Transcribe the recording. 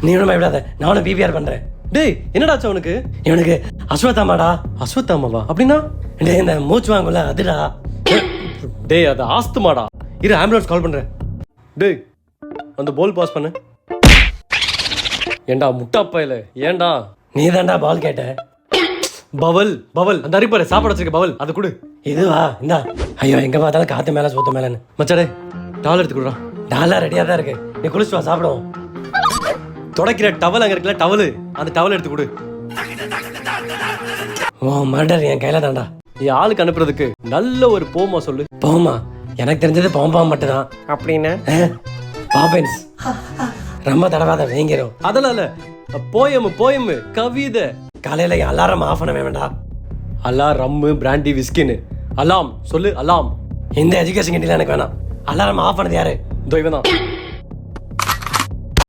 நீ ஒன்றும் பயப்படாத, நானும் பிபிஆர் பண்றேன். டேய் என்னடாச்சு அவனுக்கு? இவனுக்கு அஸ்வத்தாமாடா. அஸ்வத்தாமாவா? அப்படின்னா? டேய் இந்த மூச்சு வாங்கும்ல அதுடா. டேய் அது ஆஸ்துமாடா. இரு ஆம்புலன்ஸ் கால் பண்றேன். டேய் அந்த பால் பாஸ் பண்ணு. ஏண்டா முட்டாப்பையில ஏண்டா? நீ தான்டா பால் கேட்ட. பவல் பவல் அந்த அரிப்பாரு சாப்பாடு வச்சிருக்க பவல் அது கொடு. இதுவா இந்தா. ஐயோ எங்க பார்த்தாலும் காத்து மேல சூத்து மேலன்னு. மச்சாடே டால் எடுத்து கொடுறா. டாலா ரெடியா தான் இருக்கு, நீ குளிச்சு வா சாப்பிடுவோம். தொடக்கிற டவல் அங்க இருக்குல்ல டவலு, அந்த டவல் எடுத்து கொடு. ஓ மர்டர் என் கையில தான்டா. என் ஆளுக்கு அனுப்புறதுக்கு நல்ல ஒரு போமா சொல்லு. போமா? எனக்கு தெரிஞ்சது பாம்பாம் மட்டும்தான். அப்படின்னு பாப்பன்ஸ் ரொம்ப தடவாத வேங்கிரும். அதெல்லாம் இல்ல, போயம் போயம் கவிதை. காலையில அலாரம் ஆஃப் பண்ணவே வேண்டாம். அலாம் ரம்மு பிராண்டி விஸ்கின்னு. அலாம் சொல்லு அலாம். இந்த எஜுகேஷன் கிட்ட எனக்கு வேணாம். அலாரம் ஆஃப் பண்ணது யாரு? இதோ இவன் தான்.